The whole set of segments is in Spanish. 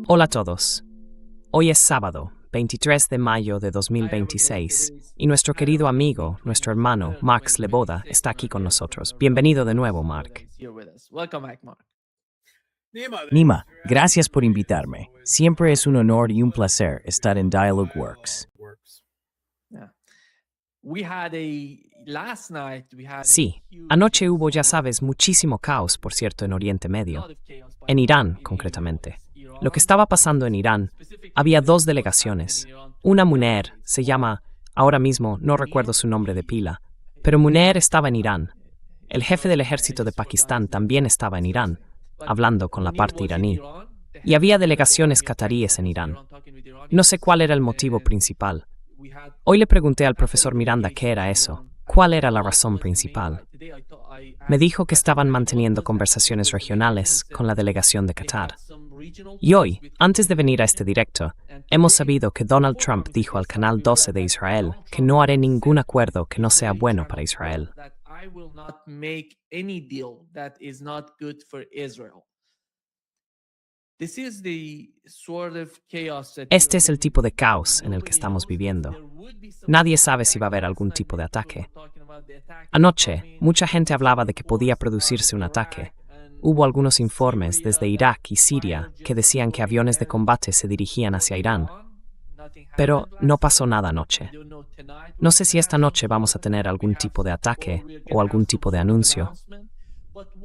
Hola a todos. Hoy es sábado, 23 de mayo de 2026, y nuestro querido amigo, nuestro hermano, Mark Sleboda, está aquí con nosotros. Bienvenido de nuevo, Mark. Nima, gracias por invitarme. Siempre es un honor y un placer estar en Dialogue Works. Sí, anoche hubo, ya sabes, muchísimo caos, por cierto, en Oriente Medio. En Irán, concretamente. Lo que estaba pasando en Irán, había dos delegaciones. Una Munir, se llama, ahora mismo no recuerdo su nombre de pila, pero Munir estaba en Irán. El jefe del ejército de Pakistán también estaba en Irán, hablando con la parte iraní. Y había delegaciones cataríes en Irán. No sé cuál era el motivo principal. Hoy le pregunté al profesor Miranda qué era eso, cuál era la razón principal. Me dijo que estaban manteniendo conversaciones regionales con la delegación de Qatar. Y hoy, antes de venir a este directo, hemos sabido que Donald Trump dijo al Canal 12 de Israel que no haré ningún acuerdo que no sea bueno para Israel. Este es el tipo de caos en el que estamos viviendo. Nadie sabe si va a haber algún tipo de ataque. Anoche, mucha gente hablaba de que podía producirse un ataque. Hubo algunos informes desde Irak y Siria que decían que aviones de combate se dirigían hacia Irán. Pero no pasó nada anoche. No sé si esta noche vamos a tener algún tipo de ataque o algún tipo de anuncio.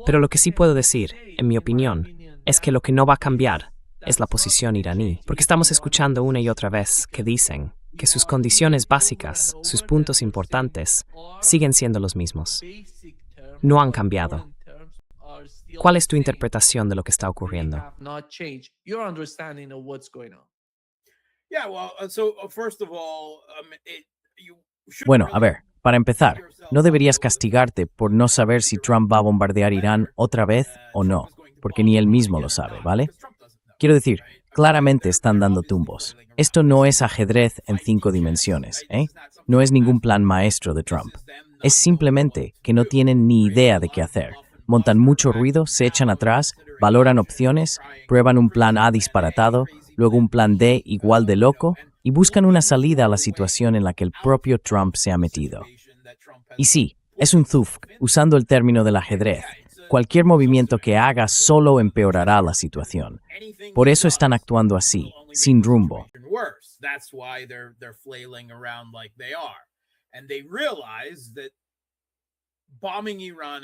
Pero lo que sí puedo decir, en mi opinión, es que lo que no va a cambiar es la posición iraní, porque estamos escuchando una y otra vez que dicen que sus condiciones básicas, sus puntos importantes, siguen siendo los mismos. No han cambiado. ¿Cuál es tu interpretación de lo que está ocurriendo? Bueno, a ver, para empezar, no deberías castigarte por no saber si Trump va a bombardear Irán otra vez o no, porque ni él mismo lo sabe, ¿vale? Quiero decir, claramente están dando tumbos. Esto no es ajedrez en 5 dimensiones, ¿eh? No es ningún plan maestro de Trump. Es simplemente que no tienen ni idea de qué hacer. Montan mucho ruido, se echan atrás, valoran opciones, prueban un plan A disparatado, luego un plan D igual de loco, y buscan una salida a la situación en la que el propio Trump se ha metido. Y sí, es un zufk, usando el término del ajedrez. Cualquier movimiento que haga solo empeorará la situación. Por eso están actuando así, sin rumbo.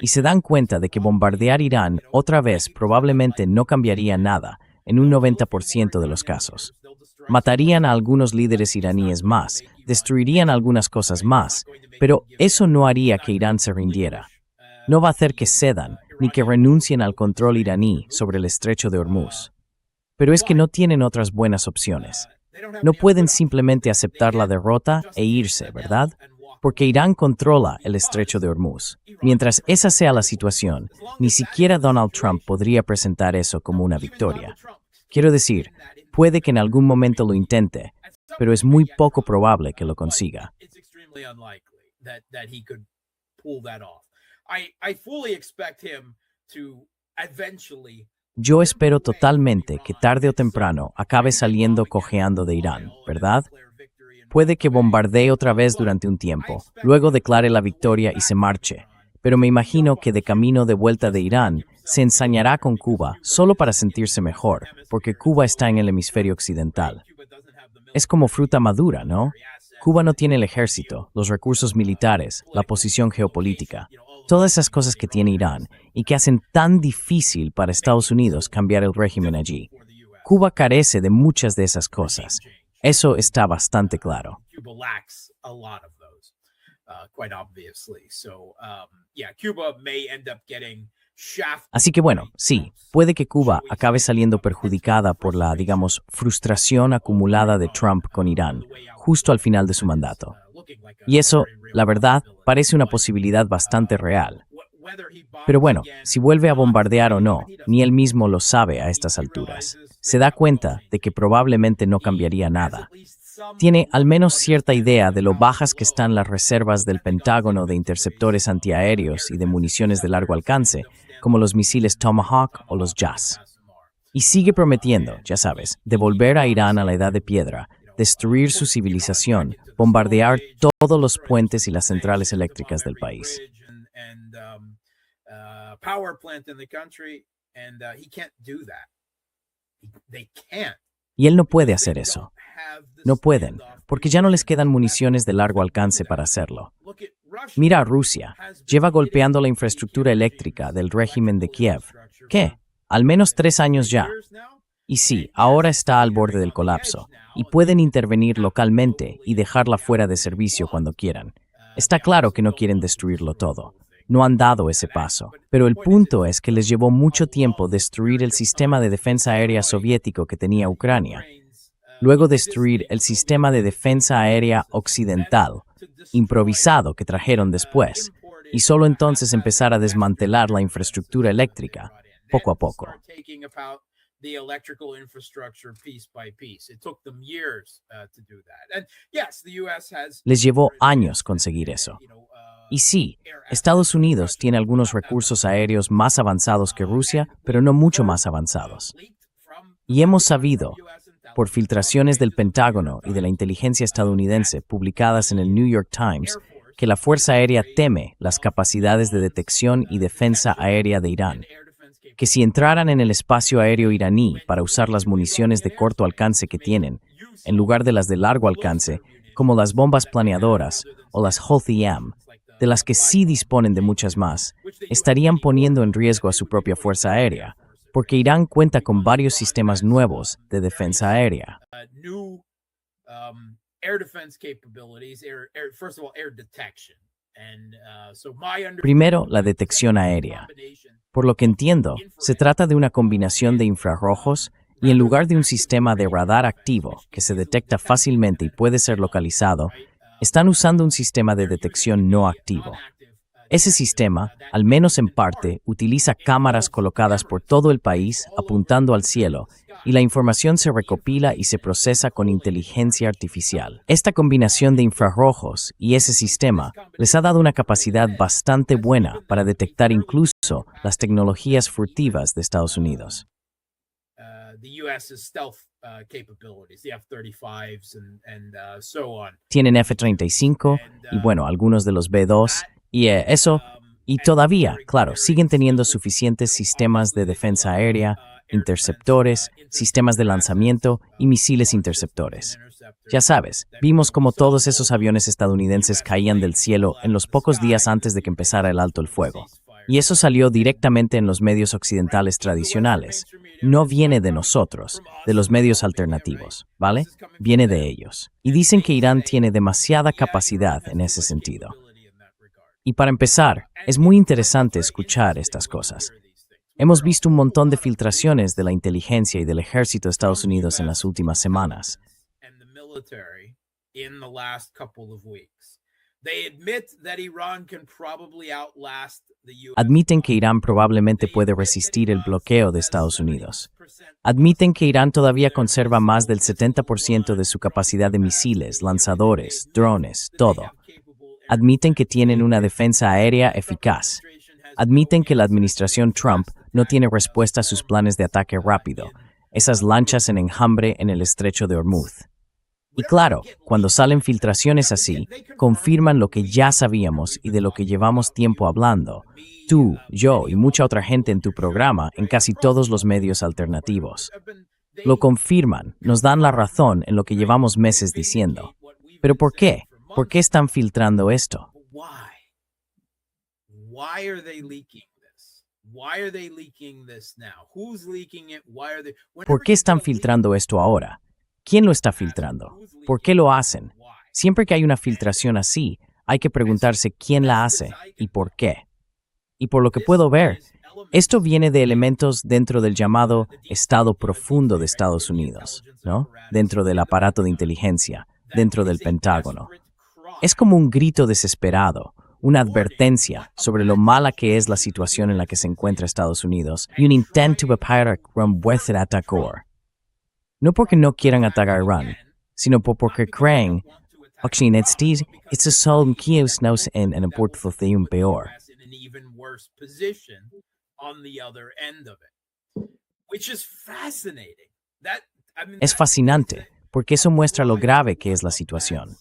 Y se dan cuenta de que bombardear Irán otra vez probablemente no cambiaría nada, en un 90% de los casos. Matarían a algunos líderes iraníes más, destruirían algunas cosas más, pero eso no haría que Irán se rindiera. No va a hacer que cedan, ni que renuncien al control iraní sobre el estrecho de Hormuz. Pero es que no tienen otras buenas opciones. No pueden simplemente aceptar la derrota e irse, ¿verdad? Porque Irán controla el estrecho de Hormuz. Mientras esa sea la situación, ni siquiera Donald Trump podría presentar eso como una victoria. Quiero decir, puede que en algún momento lo intente, pero es muy poco probable que lo consiga. Yo espero totalmente que tarde o temprano acabe saliendo cojeando de Irán, ¿verdad? Puede que bombardee otra vez durante un tiempo, luego declare la victoria y se marche, pero me imagino que de camino de vuelta de Irán se ensañará con Cuba solo para sentirse mejor, porque Cuba está en el hemisferio occidental. Es como fruta madura, ¿no? Cuba no tiene el ejército, los recursos militares, la posición geopolítica, todas esas cosas que tiene Irán y que hacen tan difícil para Estados Unidos cambiar el régimen allí. Cuba carece de muchas de esas cosas. Eso está bastante claro. Así que bueno, sí, puede que Cuba acabe saliendo perjudicada por la, digamos, frustración acumulada de Trump con Irán, justo al final de su mandato. Y eso, la verdad, parece una posibilidad bastante real. Pero bueno, si vuelve a bombardear o no, ni él mismo lo sabe a estas alturas. Se da cuenta de que probablemente no cambiaría nada. Tiene al menos cierta idea de lo bajas que están las reservas del Pentágono de interceptores antiaéreos y de municiones de largo alcance, como los misiles Tomahawk o los JAS. Y sigue prometiendo, ya sabes, devolver a Irán a la edad de piedra, destruir su civilización, bombardear todos los puentes y las centrales eléctricas del país. Y él no puede hacer eso. No pueden, porque ya no les quedan municiones de largo alcance para hacerlo. Mira a Rusia, lleva golpeando la infraestructura eléctrica del régimen de Kiev. ¿Qué? Al menos 3 años ya. Y sí, ahora está al borde del colapso, y pueden intervenir localmente y dejarla fuera de servicio cuando quieran. Está claro que no quieren destruirlo todo. No han dado ese paso. Pero el punto es que les llevó mucho tiempo destruir el sistema de defensa aérea soviético que tenía Ucrania. Luego destruir el sistema de defensa aérea occidental, improvisado que trajeron después, y solo entonces empezar a desmantelar la infraestructura eléctrica, poco a poco. Les llevó años conseguir eso. Y sí, Estados Unidos tiene algunos recursos aéreos más avanzados que Rusia, pero no mucho más avanzados. Y hemos sabido, por filtraciones del Pentágono y de la inteligencia estadounidense publicadas en el New York Times, que la Fuerza Aérea teme las capacidades de detección y defensa aérea de Irán, que si entraran en el espacio aéreo iraní para usar las municiones de corto alcance que tienen, en lugar de las de largo alcance, como las bombas planeadoras o las Houthi-AM, de las que sí disponen de muchas más, estarían poniendo en riesgo a su propia fuerza aérea, porque Irán cuenta con varios sistemas nuevos de defensa aérea. Primero, la detección aérea. Por lo que entiendo, se trata de una combinación de infrarrojos y en lugar de un sistema de radar activo que se detecta fácilmente y puede ser localizado, están usando un sistema de detección no activo. Ese sistema, al menos en parte, utiliza cámaras colocadas por todo el país apuntando al cielo, y la información se recopila y se procesa con inteligencia artificial. Esta combinación de infrarrojos y ese sistema les ha dado una capacidad bastante buena para detectar incluso las tecnologías furtivas de Estados Unidos. Tienen F-35 y bueno, algunos de los B-2 y eso, y todavía, claro, siguen teniendo suficientes sistemas de defensa aérea, interceptores, sistemas de lanzamiento y misiles interceptores. Ya sabes, vimos cómo todos esos aviones estadounidenses caían del cielo en los pocos días antes de que empezara el alto el fuego. Y eso salió directamente en los medios occidentales tradicionales. No viene de nosotros, de los medios alternativos, ¿vale? Viene de ellos. Y dicen que Irán tiene demasiada capacidad en ese sentido. Y para empezar, es muy interesante escuchar estas cosas. Hemos visto un montón de filtraciones de la inteligencia y del ejército de Estados Unidos en las últimas semanas. Admiten que Irán probablemente puede resistir el bloqueo de Estados Unidos. Admiten que Irán todavía conserva más del 70% de su capacidad de misiles, lanzadores, drones, todo. Admiten que tienen una defensa aérea eficaz. Admiten que la administración Trump no tiene respuesta a sus planes de ataque rápido, esas lanchas en enjambre en el estrecho de Hormuz. Y claro, cuando salen filtraciones así, confirman lo que ya sabíamos y de lo que llevamos tiempo hablando, tú, yo y mucha otra gente en tu programa en casi todos los medios alternativos. Lo confirman, nos dan la razón en lo que llevamos meses diciendo. ¿Pero por qué? ¿Por qué están filtrando esto? ¿Por qué están filtrando esto ahora? ¿Quién lo está filtrando? ¿Por qué lo hacen? Siempre que hay una filtración así, hay que preguntarse quién la hace y por qué. Y por lo que puedo ver, esto viene de elementos dentro del llamado Estado profundo de Estados Unidos, ¿no? Dentro del aparato de inteligencia, dentro del Pentágono. Es como un grito desesperado, una advertencia sobre lo mala que es la situación en la que se encuentra Estados Unidos y un intento para romper atacor. No porque no quieran atacar a Irán, sino porque creen que este solo nos en el portafolio peor. Es fascinante, porque eso muestra lo grave que es la situación.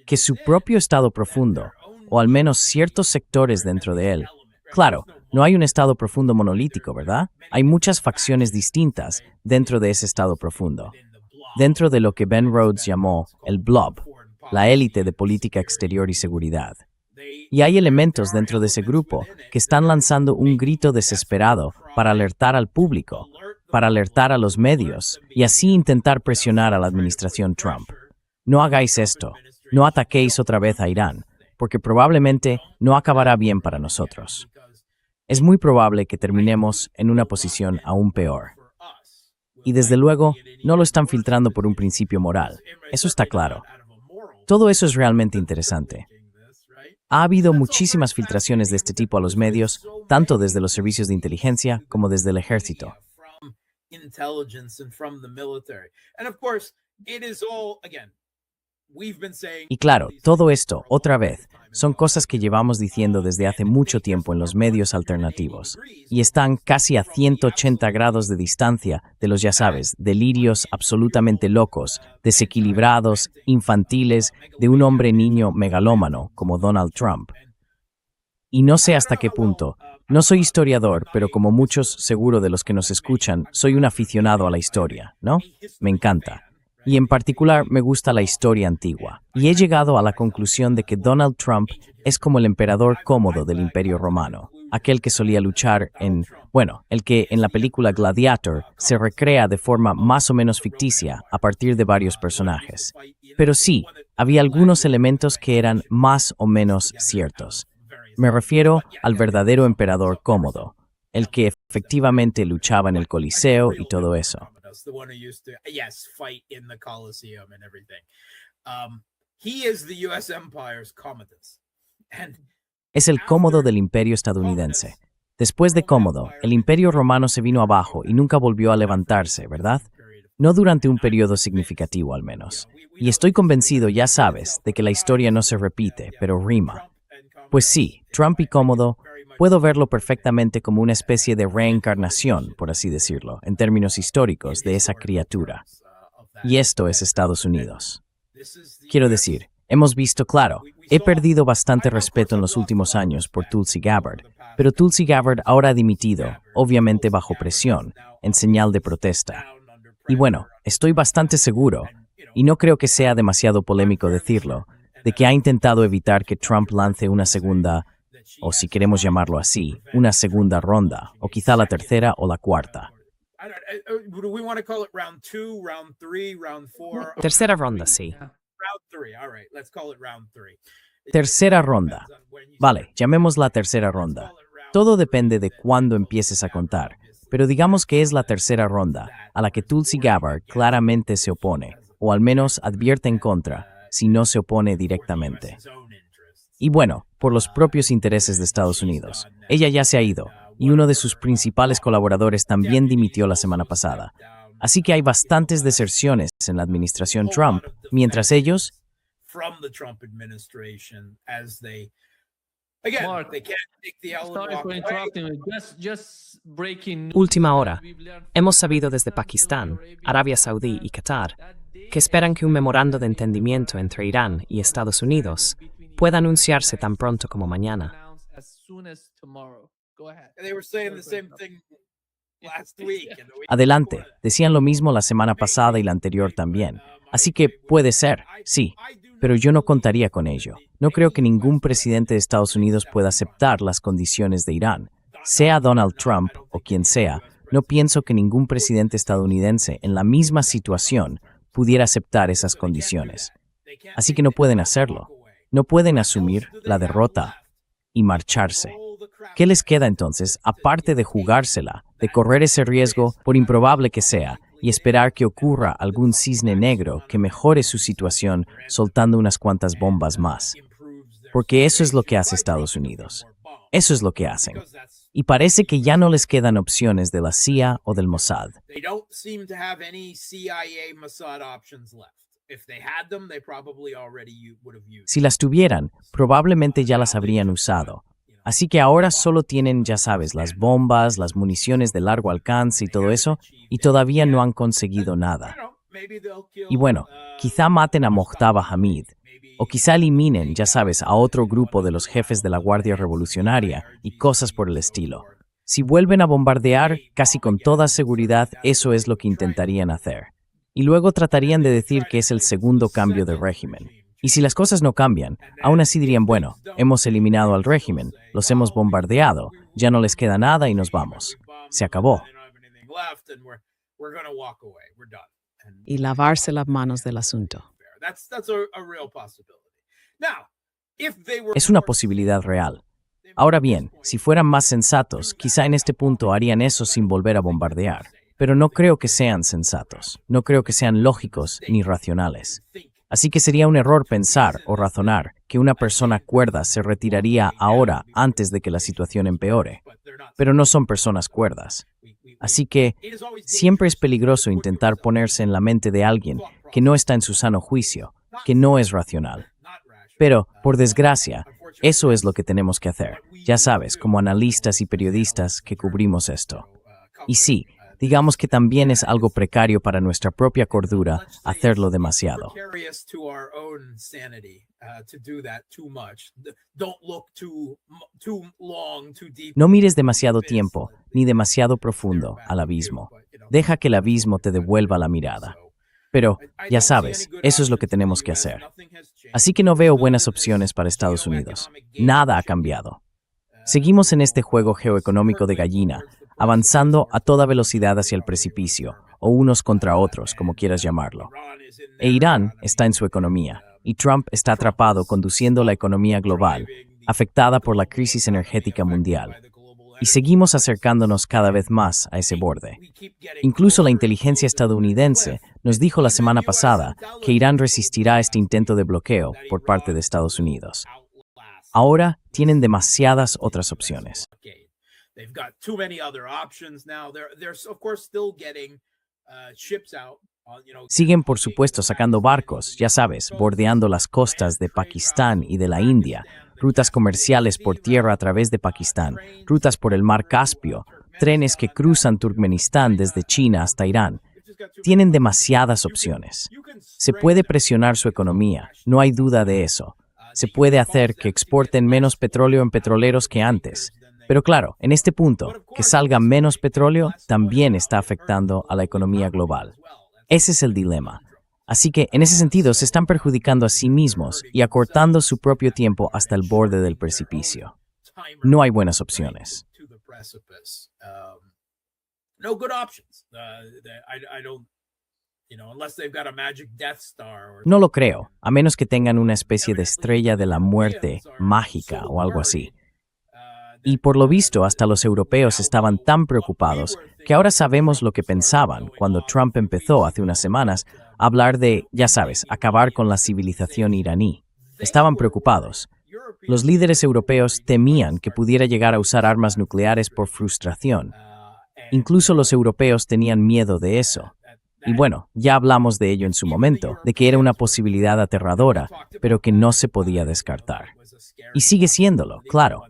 Que su propio estado profundo, o al menos ciertos sectores dentro de él, claro, no hay un estado profundo monolítico, ¿verdad? Hay muchas facciones distintas dentro de ese estado profundo, dentro de lo que Ben Rhodes llamó el blob, la élite de política exterior y seguridad. Y hay elementos dentro de ese grupo que están lanzando un grito desesperado para alertar al público, para alertar a los medios y así intentar presionar a la administración Trump. No hagáis esto, no ataquéis otra vez a Irán, porque probablemente no acabará bien para nosotros. Es muy probable que terminemos en una posición aún peor. Y desde luego, no lo están filtrando por un principio moral. Eso está claro. Todo eso es realmente interesante. Ha habido muchísimas filtraciones de este tipo a los medios, tanto desde los servicios de inteligencia como desde el ejército. Y claro, todo esto, otra vez, son cosas que llevamos diciendo desde hace mucho tiempo en los medios alternativos, y están casi a 180 grados de distancia de los, ya sabes, delirios absolutamente locos, desequilibrados, infantiles, de un hombre niño megalómano como Donald Trump. Y no sé hasta qué punto, no soy historiador, pero como muchos, seguro de los que nos escuchan, soy un aficionado a la historia, ¿no? Me encanta. Y en particular me gusta la historia antigua. Y he llegado a la conclusión de que Donald Trump es como el emperador cómodo del Imperio Romano, aquel que solía luchar el que en la película Gladiator se recrea de forma más o menos ficticia a partir de varios personajes. Pero sí, había algunos elementos que eran más o menos ciertos. Me refiero al verdadero emperador cómodo, el que efectivamente luchaba en el Coliseo y todo eso. the one who used to, yes, fight in the Colosseum and everything. He is the U.S. Empire's Commodus. Es el cómodo del Imperio estadounidense. Después de Cómodo, el Imperio romano se vino abajo y nunca volvió a levantarse, ¿verdad? No durante un periodo significativo al menos. Y estoy convencido, ya sabes, de que la historia no se repite, pero rima. Pues sí, Trump y Cómodo, puedo verlo perfectamente como una especie de reencarnación, por así decirlo, en términos históricos, de esa criatura. Y esto es Estados Unidos. Quiero decir, hemos visto, claro, he perdido bastante respeto en los últimos años por Tulsi Gabbard, pero Tulsi Gabbard ahora ha dimitido, obviamente bajo presión, en señal de protesta. Y bueno, estoy bastante seguro, y no creo que sea demasiado polémico decirlo, de que ha intentado evitar que Trump lance una segunda, o si queremos llamarlo así, una segunda ronda, o quizá la tercera o la cuarta. Tercera ronda, sí. Tercera ronda. Vale, llamémosla tercera ronda. Todo depende de cuándo empieces a contar, pero digamos que es la tercera ronda, a la que Tulsi Gabbard claramente se opone, o al menos advierte en contra, si no se opone directamente. Y bueno, por los propios intereses de Estados Unidos. Ella ya se ha ido, y uno de sus principales colaboradores también dimitió la semana pasada. Así que hay bastantes deserciones en la administración Trump, mientras ellos... Última hora. Hemos sabido desde Pakistán, Arabia Saudí y Qatar que esperan que un memorando de entendimiento entre Irán y Estados Unidos pueda anunciarse tan pronto como mañana. Adelante, decían lo mismo la semana pasada y la anterior también. Así que puede ser, sí, pero yo no contaría con ello. No creo que ningún presidente de Estados Unidos pueda aceptar las condiciones de Irán. Sea Donald Trump o quien sea, no pienso que ningún presidente estadounidense en la misma situación pudiera aceptar esas condiciones. Así que no pueden hacerlo. No pueden asumir la derrota y marcharse. ¿Qué les queda entonces, aparte de jugársela, de correr ese riesgo, por improbable que sea, y esperar que ocurra algún cisne negro que mejore su situación soltando unas cuantas bombas más? Porque eso es lo que hace Estados Unidos. Eso es lo que hacen. Y parece que ya no les quedan opciones de la CIA o del Mossad. Si las tuvieran, probablemente ya las habrían usado. Así que ahora solo tienen, ya sabes, las bombas, las municiones de largo alcance y todo eso, y todavía no han conseguido nada. Y bueno, quizá maten a Mojtaba Hamid, o quizá eliminen, ya sabes, a otro grupo de los jefes de la Guardia Revolucionaria y cosas por el estilo. Si vuelven a bombardear, casi con toda seguridad eso es lo que intentarían hacer. Y luego tratarían de decir que es el segundo cambio de régimen. Y si las cosas no cambian, aún así dirían, bueno, hemos eliminado al régimen, los hemos bombardeado, ya no les queda nada y nos vamos. Se acabó. Y lavarse las manos del asunto. Es una posibilidad real. Ahora bien, si fueran más sensatos, quizá en este punto harían eso sin volver a bombardear. Pero no creo que sean sensatos, no creo que sean lógicos ni racionales. Así que sería un error pensar o razonar que una persona cuerda se retiraría ahora antes de que la situación empeore. Pero no son personas cuerdas. Así que siempre es peligroso intentar ponerse en la mente de alguien que no está en su sano juicio, que no es racional. Pero, por desgracia, eso es lo que tenemos que hacer, ya sabes, como analistas y periodistas que cubrimos esto. Y sí, digamos que también es algo precario para nuestra propia cordura hacerlo demasiado. No mires demasiado tiempo, ni demasiado profundo al abismo. Deja que el abismo te devuelva la mirada. Pero, ya sabes, eso es lo que tenemos que hacer. Así que no veo buenas opciones para Estados Unidos. Nada ha cambiado. Seguimos en este juego geoeconómico de gallina, avanzando a toda velocidad hacia el precipicio, o unos contra otros, como quieras llamarlo. E Irán está en su economía, y Trump está atrapado conduciendo la economía global, afectada por la crisis energética mundial. Y seguimos acercándonos cada vez más a ese borde. Incluso la inteligencia estadounidense nos dijo la semana pasada que Irán resistirá este intento de bloqueo por parte de Estados Unidos. Ahora tienen demasiadas otras opciones. Siguen, por supuesto, sacando barcos, ya sabes, bordeando las costas de Pakistán y de la India, rutas comerciales por tierra a través de Pakistán, rutas por el mar Caspio, trenes que cruzan Turkmenistán desde China hasta Irán. Tienen demasiadas opciones. Se puede presionar su economía, no hay duda de eso. Se puede hacer que exporten menos petróleo en petroleros que antes. Pero claro, en este punto, que salga menos petróleo también está afectando a la economía global. Ese es el dilema. Así que, en ese sentido, se están perjudicando a sí mismos y acortando su propio tiempo hasta el borde del precipicio. No hay buenas opciones. No lo creo, a menos que tengan una especie de estrella de la muerte mágica o algo así. Y por lo visto, hasta los europeos estaban tan preocupados que ahora sabemos lo que pensaban cuando Trump empezó hace unas semanas a hablar de, ya sabes, acabar con la civilización iraní. Estaban preocupados. Los líderes europeos temían que pudiera llegar a usar armas nucleares por frustración. Incluso los europeos tenían miedo de eso. Y bueno, ya hablamos de ello en su momento, de que era una posibilidad aterradora, pero que no se podía descartar. Y sigue siéndolo, claro.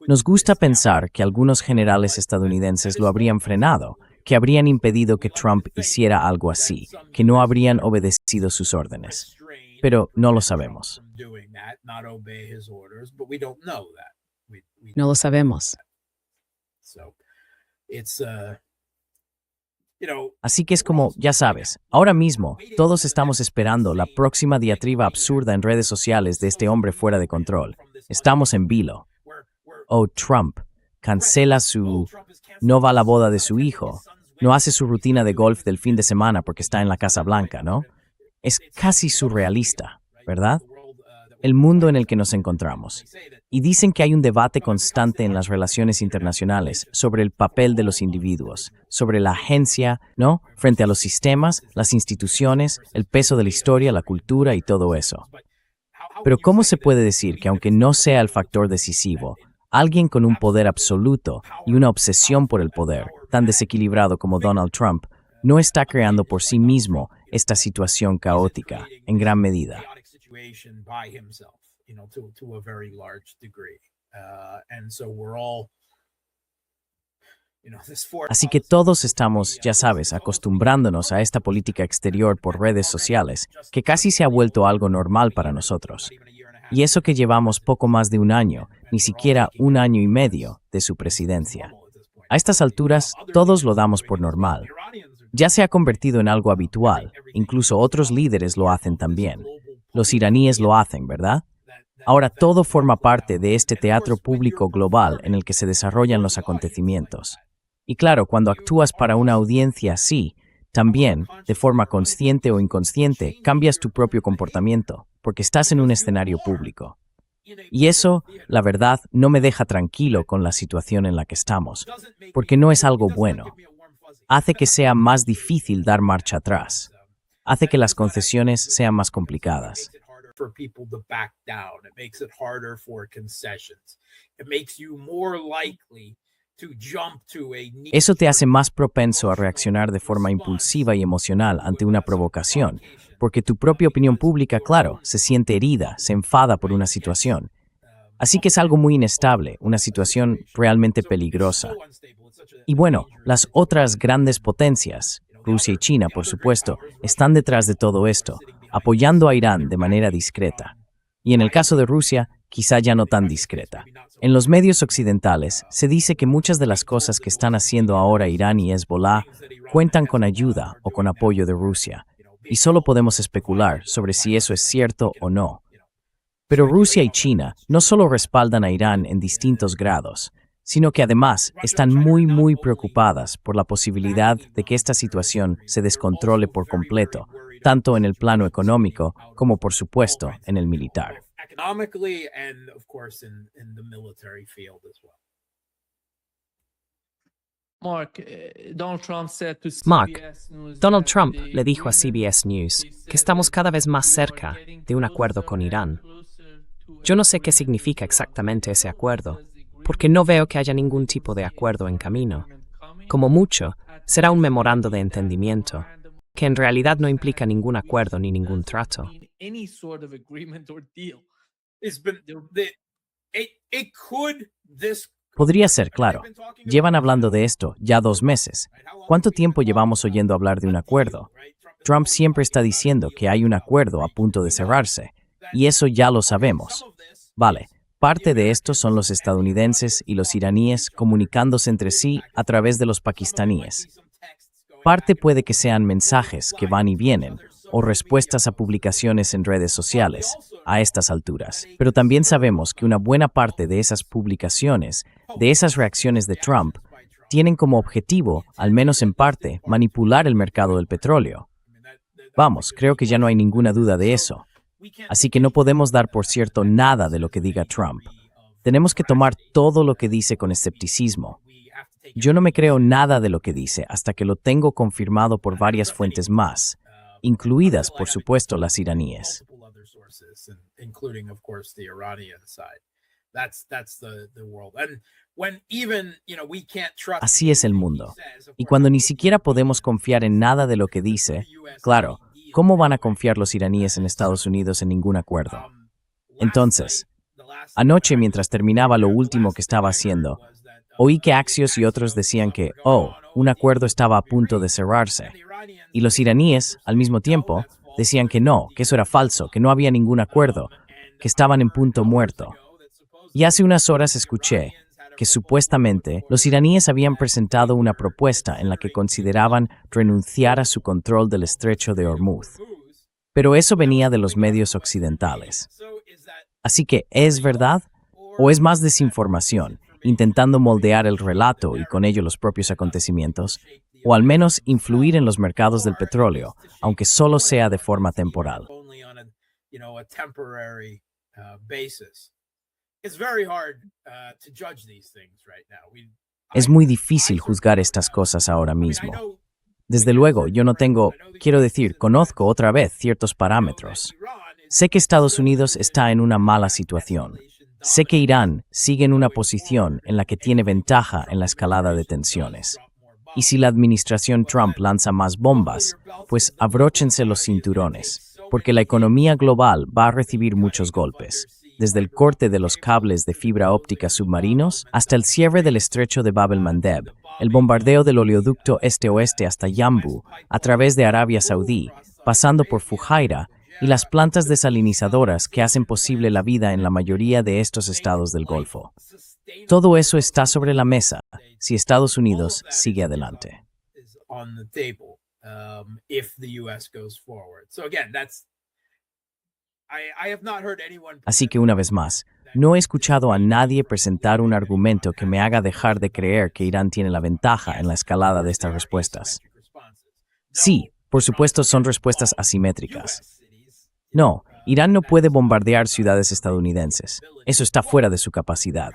Nos gusta pensar que algunos generales estadounidenses lo habrían frenado, que habrían impedido que Trump hiciera algo así, que no habrían obedecido sus órdenes. Pero no lo sabemos. No lo sabemos. Así que es como, ya sabes, ahora mismo todos estamos esperando la próxima diatriba absurda en redes sociales de este hombre fuera de control. Estamos en vilo. Oh, Trump, cancela no va a la boda de su hijo, no hace su rutina de golf del fin de semana porque está en la Casa Blanca, ¿no? Es casi surrealista, ¿verdad? El mundo en el que nos encontramos. Y dicen que hay un debate constante en las relaciones internacionales sobre el papel de los individuos, sobre la agencia, ¿no? Frente a los sistemas, las instituciones, el peso de la historia, la cultura y todo eso. Pero ¿cómo se puede decir que aunque no sea el factor decisivo, alguien con un poder absoluto y una obsesión por el poder, tan desequilibrado como Donald Trump, no está creando por sí mismo esta situación caótica, en gran medida? And so we're all, Así que todos estamos, ya sabes, acostumbrándonos a esta política exterior por redes sociales, que casi se ha vuelto algo normal para nosotros. Y eso que llevamos poco más de un año, ni siquiera un año y medio de su presidencia. A estas alturas, todos lo damos por normal. Ya se ha convertido en algo habitual, incluso otros líderes lo hacen también. Los iraníes lo hacen, ¿verdad? Ahora todo forma parte de este teatro público global en el que se desarrollan los acontecimientos. Y claro, cuando actúas para una audiencia así, también, de forma consciente o inconsciente, cambias tu propio comportamiento, porque estás en un escenario público. Y eso, la verdad, no me deja tranquilo con la situación en la que estamos, porque no es algo bueno. Hace que sea más difícil dar marcha atrás. Hace que las concesiones sean más complicadas. Eso te hace más propenso a reaccionar de forma impulsiva y emocional ante una provocación, porque tu propia opinión pública, claro, se siente herida, se enfada por una situación. Así que es algo muy inestable, una situación realmente peligrosa. Y bueno, las otras grandes potencias, Rusia y China, por supuesto, están detrás de todo esto, apoyando a Irán de manera discreta. Y en el caso de Rusia, quizá ya no tan discreta. En los medios occidentales se dice que muchas de las cosas que están haciendo ahora Irán y Hezbollah cuentan con ayuda o con apoyo de Rusia, y solo podemos especular sobre si eso es cierto o no. Pero Rusia y China no solo respaldan a Irán en distintos grados, sino que además están muy preocupadas por la posibilidad de que esta situación se descontrole por completo, tanto en el plano económico como, por supuesto, en el militar. Mark, Donald Trump le dijo a CBS News que estamos cada vez más cerca de un acuerdo con Irán. Yo no sé qué significa exactamente ese acuerdo, porque no veo que haya ningún tipo de acuerdo en camino. Como mucho, será un memorando de entendimiento, que en realidad no implica ningún acuerdo ni ningún trato. Podría ser, claro. Llevan hablando de esto ya 2 meses. ¿Cuánto tiempo llevamos oyendo hablar de un acuerdo? Trump siempre está diciendo que hay un acuerdo a punto de cerrarse, y eso ya lo sabemos. Vale, parte de esto son los estadounidenses y los iraníes comunicándose entre sí a través de los pakistaníes. Parte puede que sean mensajes que van y vienen, o respuestas a publicaciones en redes sociales, a estas alturas. Pero también sabemos que una buena parte de esas publicaciones, de esas reacciones de Trump, tienen como objetivo, al menos en parte, manipular el mercado del petróleo. Vamos, creo que ya no hay ninguna duda de eso. Así que no podemos dar por cierto nada de lo que diga Trump. Tenemos que tomar todo lo que dice con escepticismo. Yo no me creo nada de lo que dice hasta que lo tengo confirmado por varias fuentes más, incluidas, por supuesto, las iraníes. Así es el mundo. Y cuando ni siquiera podemos confiar en nada de lo que dice, claro, ¿cómo van a confiar los iraníes en Estados Unidos en ningún acuerdo? Entonces, anoche mientras terminaba lo último que estaba haciendo, oí que Axios y otros decían que, un acuerdo estaba a punto de cerrarse. Y los iraníes, al mismo tiempo, decían que no, que eso era falso, que no había ningún acuerdo, que estaban en punto muerto. Y hace unas horas escuché que supuestamente los iraníes habían presentado una propuesta en la que consideraban renunciar a su control del estrecho de Hormuz. Pero eso venía de los medios occidentales. Así que, ¿es verdad? ¿O es más desinformación, intentando moldear el relato y con ello los propios acontecimientos? O al menos influir en los mercados del petróleo, aunque solo sea de forma temporal. Es muy difícil juzgar estas cosas ahora mismo. Desde luego, yo no tengo, conozco otra vez ciertos parámetros. Sé que Estados Unidos está en una mala situación. Sé que Irán sigue en una posición en la que tiene ventaja en la escalada de tensiones. Y si la administración Trump lanza más bombas, pues abróchense los cinturones, porque la economía global va a recibir muchos golpes. desde el corte de los cables de fibra óptica submarinos hasta el cierre del estrecho de Bab el-Mandeb, el bombardeo del oleoducto este-oeste hasta Yambu, a través de Arabia Saudí, pasando por Fujairah, y las plantas desalinizadoras que hacen posible la vida en la mayoría de estos estados del Golfo. Todo eso está sobre la mesa si Estados Unidos sigue adelante. Así que una vez más, no he escuchado a nadie presentar un argumento que me haga dejar de creer que Irán tiene la ventaja en la escalada de estas respuestas. Sí, por supuesto son respuestas asimétricas. No, Irán no puede bombardear ciudades estadounidenses. Eso está fuera de su capacidad.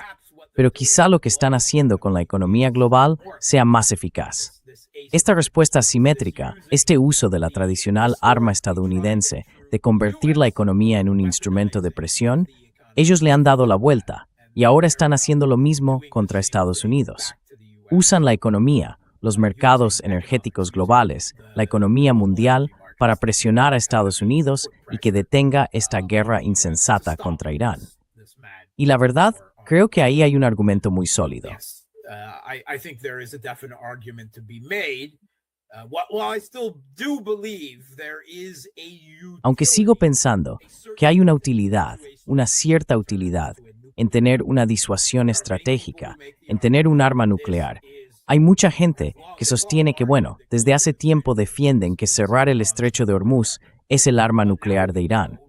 Pero quizá lo que están haciendo con la economía global sea más eficaz. Esta respuesta asimétrica, este uso de la tradicional arma estadounidense de convertir la economía en un instrumento de presión, ellos le han dado la vuelta y ahora están haciendo lo mismo contra Estados Unidos. Usan la economía, los mercados energéticos globales, la economía mundial para presionar a Estados Unidos y que detenga esta guerra insensata contra Irán. Y la verdad, creo que ahí hay un argumento muy sólido. Aunque sigo pensando que hay una utilidad, una cierta utilidad, en tener una disuasión estratégica, en tener un arma nuclear, hay mucha gente que sostiene que, desde hace tiempo defienden que cerrar el estrecho de Hormuz es el arma nuclear de Irán.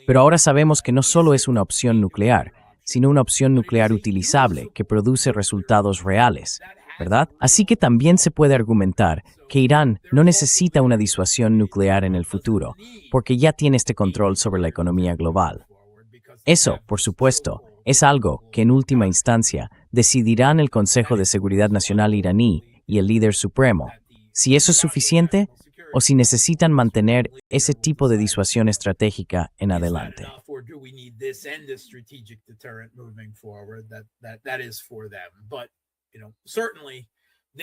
Pero ahora sabemos que no solo es una opción nuclear, sino una opción nuclear utilizable que produce resultados reales, ¿verdad? Así que también se puede argumentar que Irán no necesita una disuasión nuclear en el futuro, porque ya tiene este control sobre la economía global. Eso, por supuesto, es algo que en última instancia decidirán el Consejo de Seguridad Nacional iraní y el líder supremo, si eso es suficiente o si necesitan mantener ese tipo de disuasión estratégica en adelante.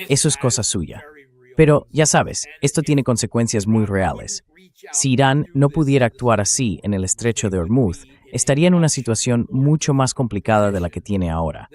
Eso es cosa suya. Pero, ya sabes, esto tiene consecuencias muy reales. Si Irán no pudiera actuar así en el estrecho de Hormuz, estaría en una situación mucho más complicada de la que tiene ahora.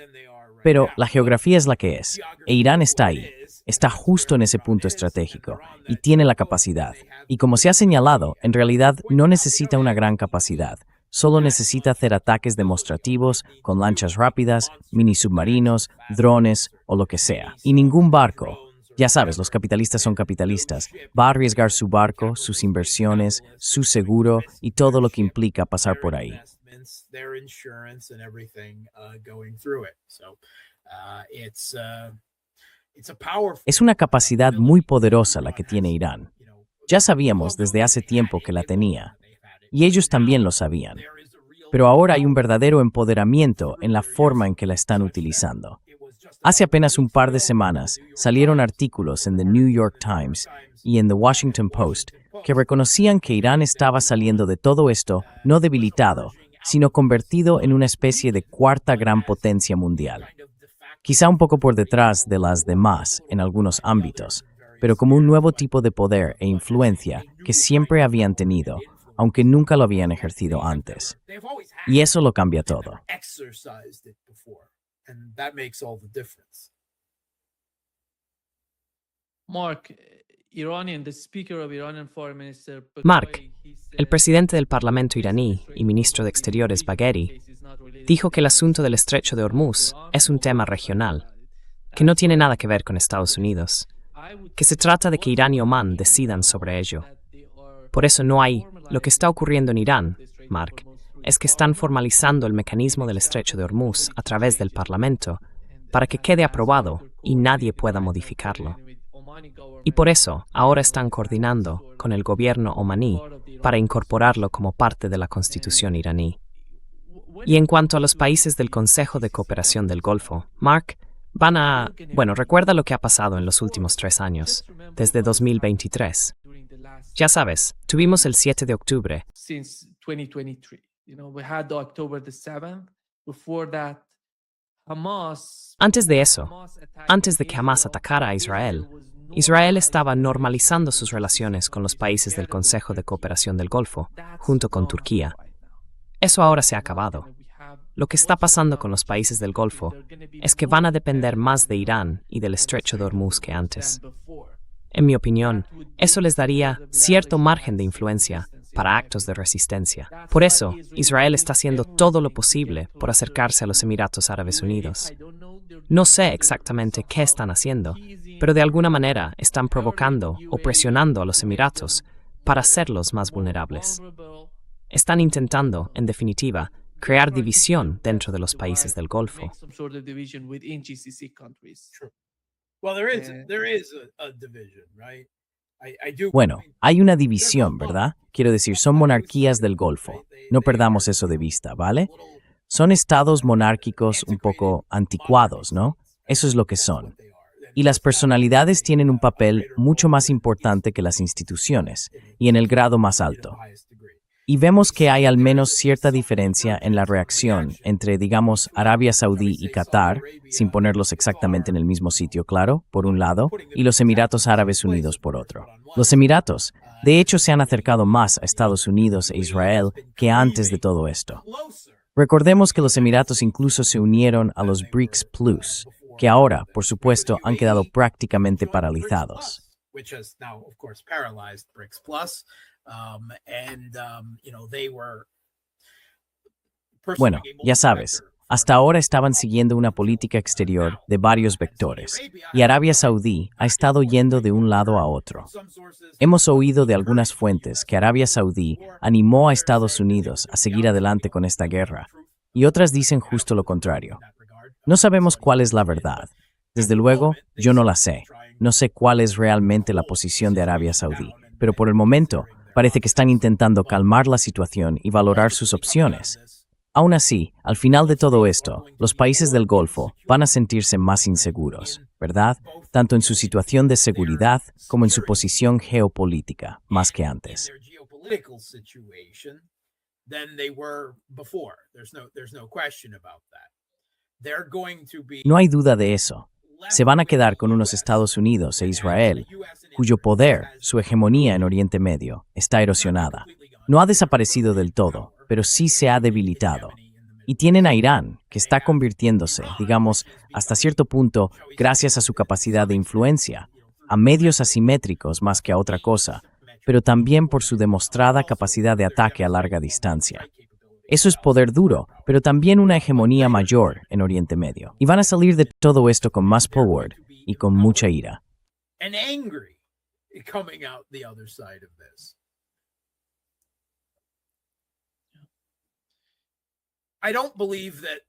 Pero la geografía es la que es, e Irán está ahí. Está justo en ese punto estratégico y tiene la capacidad. Y como se ha señalado, en realidad no necesita una gran capacidad. Solo necesita hacer ataques demostrativos con lanchas rápidas, mini submarinos, drones o lo que sea. Y ningún barco, ya sabes, los capitalistas son capitalistas, va a arriesgar su barco, sus inversiones, su seguro y todo lo que implica pasar por ahí. Es una capacidad muy poderosa la que tiene Irán. Ya sabíamos desde hace tiempo que la tenía, y ellos también lo sabían. Pero ahora hay un verdadero empoderamiento en la forma en que la están utilizando. Hace apenas un par de semanas salieron artículos en The New York Times y en The Washington Post que reconocían que Irán estaba saliendo de todo esto no debilitado, sino convertido en una especie de cuarta gran potencia mundial. Quizá un poco por detrás de las demás en algunos ámbitos, pero como un nuevo tipo de poder e influencia que siempre habían tenido, aunque nunca lo habían ejercido antes. Y eso lo cambia todo. Mark, el presidente del Parlamento iraní y ministro de Exteriores Bagheri, dijo que el asunto del estrecho de Hormuz es un tema regional, que no tiene nada que ver con Estados Unidos, que se trata de que Irán y Omán decidan sobre ello. Por eso lo que está ocurriendo en Irán, Mark, es que están formalizando el mecanismo del estrecho de Hormuz a través del Parlamento para que quede aprobado y nadie pueda modificarlo. Y por eso ahora están coordinando con el gobierno omaní para incorporarlo como parte de la Constitución iraní. Y en cuanto a los países del Consejo de Cooperación del Golfo, Mark, recuerda lo que ha pasado en los últimos 3 años, desde 2023. Ya sabes, tuvimos el 7 de octubre. Antes de eso, antes de que Hamas atacara a Israel, Israel estaba normalizando sus relaciones con los países del Consejo de Cooperación del Golfo, junto con Turquía. Eso ahora se ha acabado. Lo que está pasando con los países del Golfo es que van a depender más de Irán y del estrecho de Hormuz que antes. En mi opinión, eso les daría cierto margen de influencia para actos de resistencia. Por eso, Israel está haciendo todo lo posible por acercarse a los Emiratos Árabes Unidos. No sé exactamente qué están haciendo, pero de alguna manera están provocando o presionando a los Emiratos para hacerlos más vulnerables. Están intentando, en definitiva, crear división dentro de los países del Golfo. Well, there is a division, right? I do. Bueno, hay una división, ¿verdad? Quiero decir, son monarquías del Golfo. No perdamos eso de vista, ¿vale? Son estados monárquicos un poco anticuados, ¿no? Eso es lo que son. Y las personalidades tienen un papel mucho más importante que las instituciones, y en el grado más alto. Y vemos que hay al menos cierta diferencia en la reacción entre, digamos, Arabia Saudí y Qatar, sin ponerlos exactamente en el mismo sitio, claro, por un lado, y los Emiratos Árabes Unidos por otro. Los Emiratos, de hecho, se han acercado más a Estados Unidos e Israel que antes de todo esto. Recordemos que los Emiratos incluso se unieron a los BRICS Plus, que ahora, por supuesto, han quedado prácticamente paralizados. Which has now, of course, paralyzed BRICS Plus. They were Bueno, ya sabes, hasta ahora estaban siguiendo una política exterior de varios vectores, y Arabia Saudí ha estado yendo de un lado a otro. Hemos oído de algunas fuentes que Arabia Saudí animó a Estados Unidos a seguir adelante con esta guerra, y otras dicen justo lo contrario. No sabemos cuál es la verdad. Desde luego, yo no la sé. No sé cuál es realmente la posición de Arabia Saudí, pero por el momento, parece que están intentando calmar la situación y valorar sus opciones. Aún así, al final de todo esto, los países del Golfo van a sentirse más inseguros, ¿verdad? Tanto en su situación de seguridad como en su posición geopolítica, más que antes. No hay duda de eso. Se van a quedar con unos Estados Unidos e Israel, cuyo poder, su hegemonía en Oriente Medio, está erosionada. No ha desaparecido del todo, pero sí se ha debilitado. Y tienen a Irán, que está convirtiéndose, digamos, hasta cierto punto, gracias a su capacidad de influencia, a medios asimétricos más que a otra cosa, pero también por su demostrada capacidad de ataque a larga distancia. Eso es poder duro, pero también una hegemonía mayor en Oriente Medio. Y van a salir de todo esto con más power y con mucha ira. And angry coming out the other side of this. I don't believe that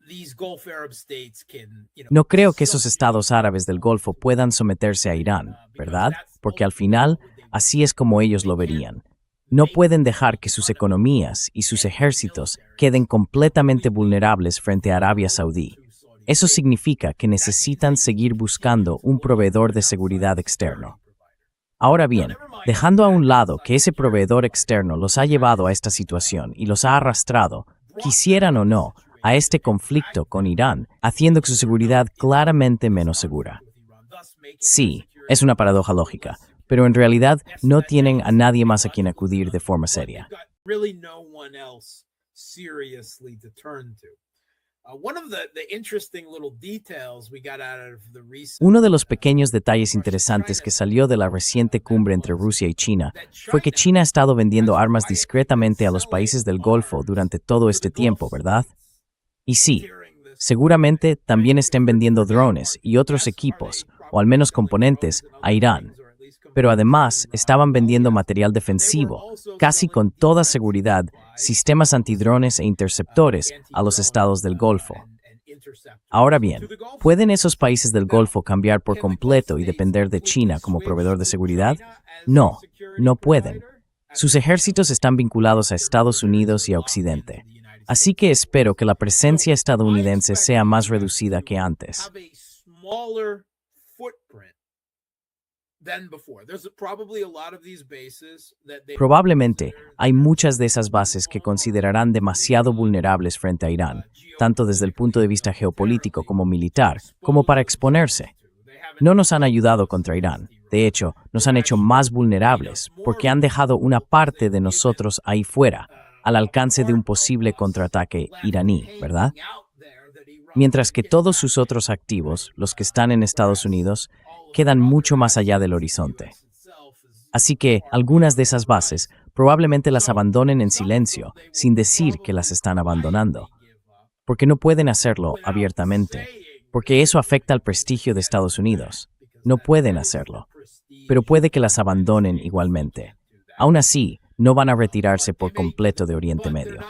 these Gulf Arab states can, No creo que esos estados árabes del Golfo puedan someterse a Irán, ¿verdad? Porque al final, así es como ellos lo verían. No pueden dejar que sus economías y sus ejércitos queden completamente vulnerables frente a Arabia Saudí. Eso significa que necesitan seguir buscando un proveedor de seguridad externo. Ahora bien, dejando a un lado que ese proveedor externo los ha llevado a esta situación y los ha arrastrado, quisieran o no, a este conflicto con Irán, haciendo que su seguridad claramente menos segura. Sí, es una paradoja lógica, pero en realidad no tienen a nadie más a quien acudir de forma seria. Uno de los pequeños detalles interesantes que salió de la reciente cumbre entre Rusia y China fue que China ha estado vendiendo armas discretamente a los países del Golfo durante todo este tiempo, ¿verdad? Y sí, seguramente también estén vendiendo drones y otros equipos, o al menos componentes, a Irán. Pero además estaban vendiendo material defensivo, casi con toda seguridad, sistemas antidrones e interceptores a los estados del Golfo. Ahora bien, ¿pueden esos países del Golfo cambiar por completo y depender de China como proveedor de seguridad? No, no pueden. Sus ejércitos están vinculados a Estados Unidos y a Occidente. Así que espero que la presencia estadounidense sea más reducida que antes. Probablemente hay muchas de esas bases que considerarán demasiado vulnerables frente a Irán, tanto desde el punto de vista geopolítico como militar, como para exponerse. No nos han ayudado contra Irán. De hecho, nos han hecho más vulnerables porque han dejado una parte de nosotros ahí fuera. al alcance de un posible contraataque iraní, ¿verdad? Mientras que todos sus otros activos, los que están en Estados Unidos, quedan mucho más allá del horizonte. Así que algunas de esas bases probablemente las abandonen en silencio, sin decir que las están abandonando, porque no pueden hacerlo abiertamente, porque eso afecta al prestigio de Estados Unidos. No pueden hacerlo, pero puede que las abandonen igualmente. Aún así, no van a retirarse por completo de Oriente Medio.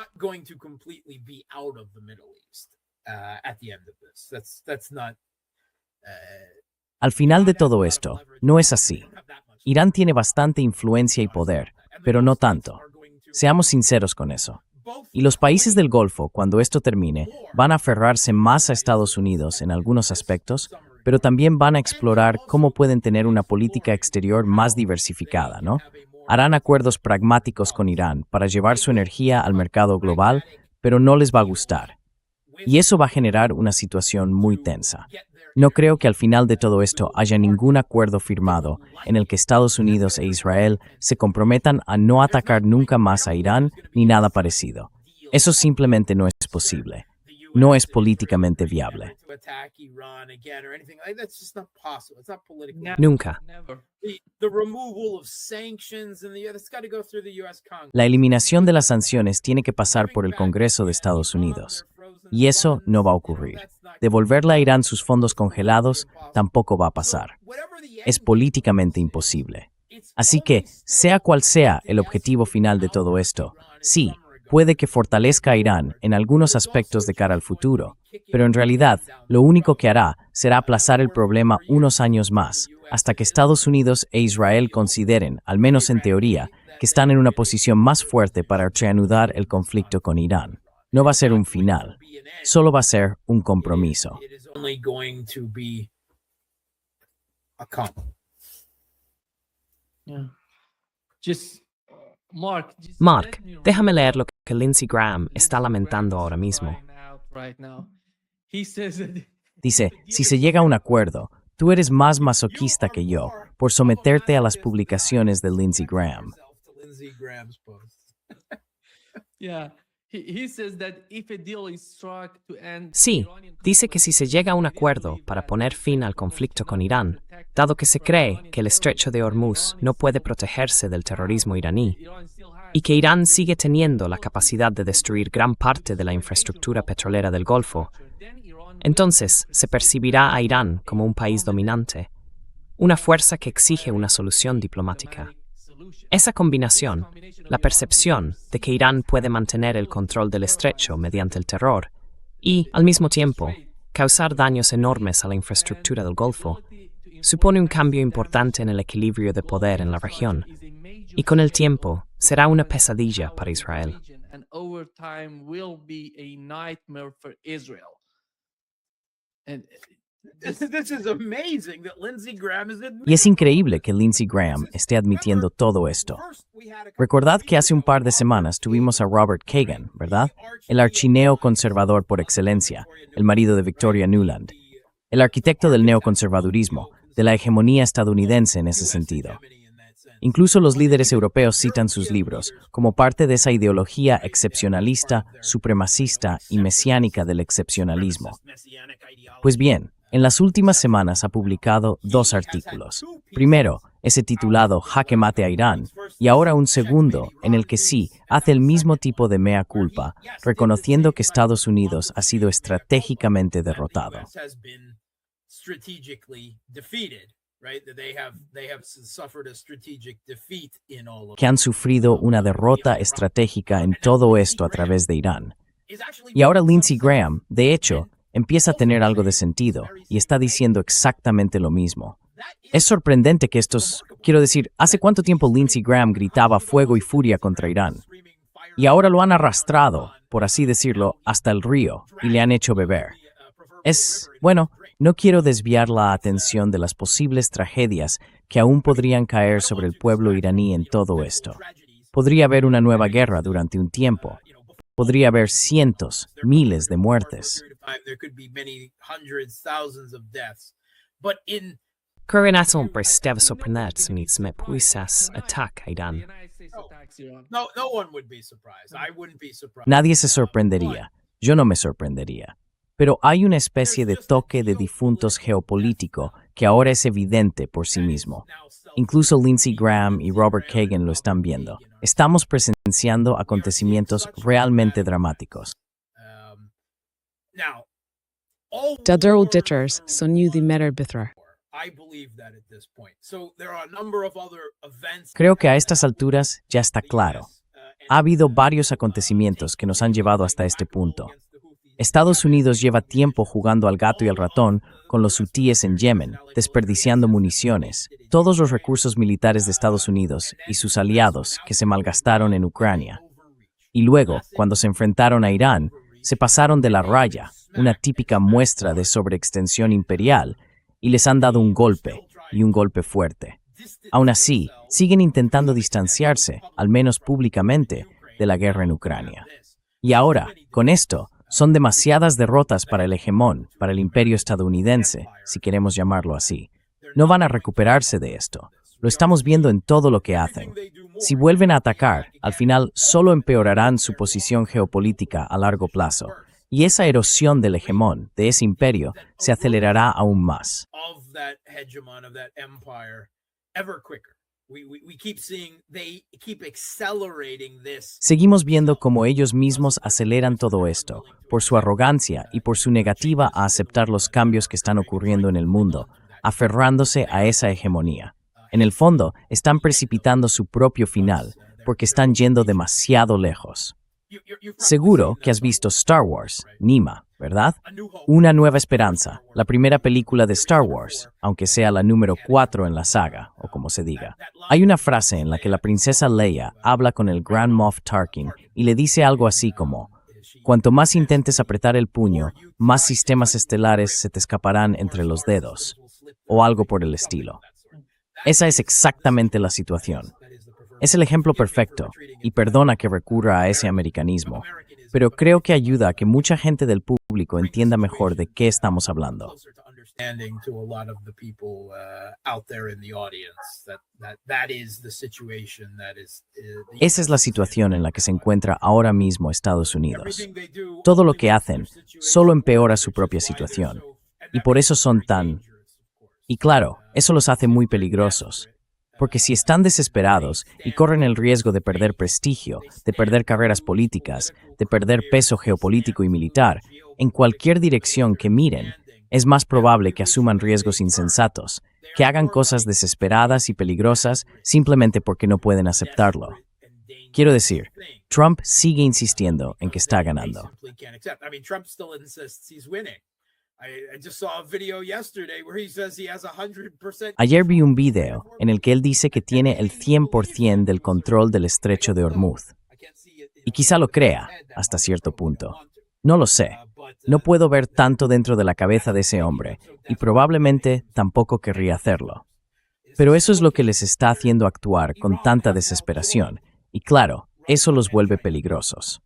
Al final de todo esto, no es así. Irán tiene bastante influencia y poder, pero no tanto. Seamos sinceros con eso. Y los países del Golfo, cuando esto termine, van a aferrarse más a Estados Unidos en algunos aspectos, pero también van a explorar cómo pueden tener una política exterior más diversificada, ¿no? Harán acuerdos pragmáticos con Irán para llevar su energía al mercado global, pero no les va a gustar. Y eso va a generar una situación muy tensa. No creo que al final de todo esto haya ningún acuerdo firmado en el que Estados Unidos e Israel se comprometan a no atacar nunca más a Irán ni nada parecido. Eso simplemente no es posible. No es políticamente viable. Nunca. La eliminación de las sanciones tiene que pasar por el Congreso de Estados Unidos. Y eso no va a ocurrir. Devolverle a Irán sus fondos congelados tampoco va a pasar. Es políticamente imposible. Así que, sea cual sea el objetivo final de todo esto, sí, puede que fortalezca a Irán en algunos aspectos de cara al futuro, pero en realidad lo único que hará será aplazar el problema unos años más, hasta que Estados Unidos e Israel consideren, al menos en teoría, que están en una posición más fuerte para reanudar el conflicto con Irán. No va a ser un final, solo va a ser un compromiso. Mark, déjame leer lo que Lindsey Graham está lamentando ahora mismo. Dice, si se llega a un acuerdo, tú eres más masoquista que yo por someterte a las publicaciones de Lindsey Graham. Sí, dice que si se llega a un acuerdo para poner fin al conflicto con Irán, dado que se cree que el estrecho de Hormuz no puede protegerse del terrorismo iraní, y que Irán sigue teniendo la capacidad de destruir gran parte de la infraestructura petrolera del Golfo, entonces se percibirá a Irán como un país dominante, una fuerza que exige una solución diplomática. Esa combinación, la percepción de que Irán puede mantener el control del estrecho mediante el terror y, al mismo tiempo, causar daños enormes a la infraestructura del Golfo, supone un cambio importante en el equilibrio de poder en la región, y con el tiempo será una pesadilla para Israel. Y es increíble que Lindsey Graham esté admitiendo todo esto. Recordad que hace un par de semanas tuvimos a Robert Kagan, ¿verdad? El archineoconservador por excelencia, el marido de Victoria Nuland, el arquitecto del neoconservadurismo, de la hegemonía estadounidense en ese sentido. Incluso los líderes europeos citan sus libros como parte de esa ideología excepcionalista, supremacista y mesiánica del excepcionalismo. Pues bien, en las últimas semanas ha publicado 2 artículos. Primero, ese titulado Jaque mate a Irán, y ahora un segundo en el que sí hace el mismo tipo de mea culpa, reconociendo que Estados Unidos ha sido estratégicamente derrotado. Que han sufrido una derrota estratégica en todo esto a través de Irán. Y ahora Lindsey Graham, de hecho, empieza a tener algo de sentido y está diciendo exactamente lo mismo. Es sorprendente que ¿hace cuánto tiempo Lindsey Graham gritaba fuego y furia contra Irán? Y ahora lo han arrastrado, por así decirlo, hasta el río y le han hecho beber. No quiero desviar la atención de las posibles tragedias que aún podrían caer sobre el pueblo iraní en todo esto. Podría haber una nueva guerra durante un tiempo. Podría haber cientos, miles de muertes. Coronation Brestev Sopranets Nitsme Puisas Attack Aidan. No one would be surprised. I wouldn't be surprised. Nadie se sorprendería. Yo no me sorprendería. Pero hay una especie de toque de difuntos geopolítico que ahora es evidente por sí mismo. Incluso Lindsey Graham y Robert Kagan lo están viendo. Estamos presenciando acontecimientos realmente dramáticos. Now, all Dadurl wars Ditters, so new the Metter Bithra. I believe that at this point. So there are a number of other events. Creo que a estas alturas ya está claro. Ha habido varios acontecimientos que nos han llevado hasta este punto. Estados Unidos lleva tiempo jugando al gato y al ratón con los hutíes en Yemen, desperdiciando municiones, todos los recursos militares de Estados Unidos y sus aliados que se malgastaron en Ucrania. Y luego, cuando se enfrentaron a Irán, se pasaron de la raya, una típica muestra de sobreextensión imperial, y les han dado un golpe, y un golpe fuerte. Aún así, siguen intentando distanciarse, al menos públicamente, de la guerra en Ucrania. Y ahora, con esto, son demasiadas derrotas para el hegemón, para el imperio estadounidense, si queremos llamarlo así. No van a recuperarse de esto. Lo estamos viendo en todo lo que hacen. Si vuelven a atacar, al final solo empeorarán su posición geopolítica a largo plazo. Y esa erosión del hegemón, de ese imperio, se acelerará aún más. Of that hegemon, of that empire, ever quicker. We keep seeing they keep accelerating this. Seguimos viendo cómo ellos mismos aceleran todo esto, por su arrogancia y por su negativa a aceptar los cambios que están ocurriendo en el mundo, aferrándose a esa hegemonía. En el fondo, están precipitando su propio final, porque están yendo demasiado lejos. Seguro que has visto Star Wars, Nima, ¿verdad? Una nueva esperanza, la primera película de Star Wars, aunque sea la número 4 en la saga, o como se diga. Hay una frase en la que la princesa Leia habla con el Grand Moff Tarkin y le dice algo así como: cuanto más intentes apretar el puño, más sistemas estelares se te escaparán entre los dedos, o algo por el estilo. Esa es exactamente la situación. Es el ejemplo perfecto, y perdona que recurra a ese americanismo, pero creo que ayuda a que mucha gente del público entienda mejor de qué estamos hablando. Understanding to a lot of the people out there in the audience that is the situation that is. Esa es la situación en la que se encuentra ahora mismo Estados Unidos. Everything they do Todo lo que hacen solo empeora su propia situación, y por eso son tan... Y claro, eso los hace muy peligrosos. Porque si están desesperados y corren el riesgo de perder prestigio, de perder carreras políticas, de perder peso geopolítico y militar, en cualquier dirección que miren, es más probable que asuman riesgos insensatos, que hagan cosas desesperadas y peligrosas simplemente porque no pueden aceptarlo. Quiero decir, Trump sigue insistiendo en que está ganando. I mean, Trump still insists he's winning. I just saw a video yesterday where he says he has 100%. Ayer vi un video en el que él dice que tiene el 100% del control del estrecho de Hormuz. Y quizá lo crea, hasta cierto punto. No lo sé. No puedo ver tanto dentro de la cabeza de ese hombre, y probablemente tampoco querría hacerlo. Pero eso es lo que les está haciendo actuar con tanta desesperación, y claro, eso los vuelve peligrosos.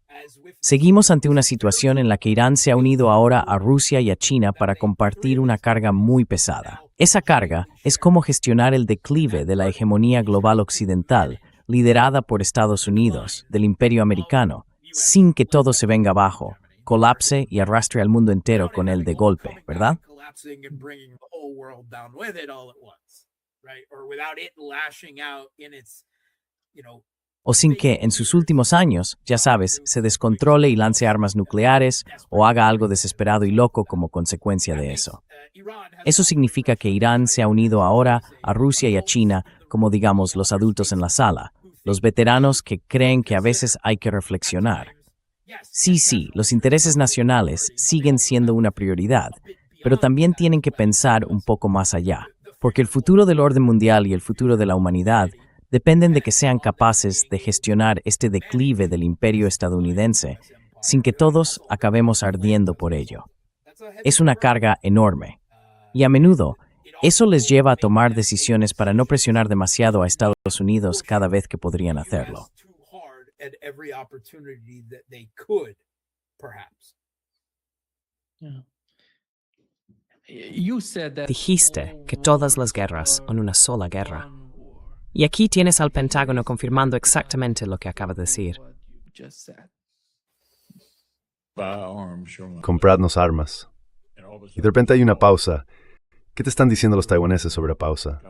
Seguimos ante una situación en la que Irán se ha unido ahora a Rusia y a China para compartir una carga muy pesada. Esa carga es cómo gestionar el declive de la hegemonía global occidental, liderada por Estados Unidos, del imperio americano, sin que todo se venga abajo, colapse y arrastre al mundo entero con él de golpe, ¿verdad? Collapsing and bringing the whole world down with it all at once, right? Or without it lashing out in its, O sin que, en sus últimos años, ya sabes, se descontrole y lance armas nucleares o haga algo desesperado y loco como consecuencia de eso. Eso significa que Irán se ha unido ahora a Rusia y a China como, digamos, los adultos en la sala, los veteranos que creen que a veces hay que reflexionar. Sí, los intereses nacionales siguen siendo una prioridad, pero también tienen que pensar un poco más allá, porque el futuro del orden mundial y el futuro de la humanidad dependen de que sean capaces de gestionar este declive del imperio estadounidense sin que todos acabemos ardiendo por ello. Es una carga enorme, y a menudo eso les lleva a tomar decisiones para no presionar demasiado a Estados Unidos cada vez que podrían hacerlo. at every opportunity that they could, perhaps. Dijiste que todas las guerras son una sola guerra. Y aquí tienes al Pentágono confirmando exactamente lo que acaba de decir. Compradnos armas. Y de repente hay una pausa. ¿Qué te están diciendo los taiwaneses sobre la pausa?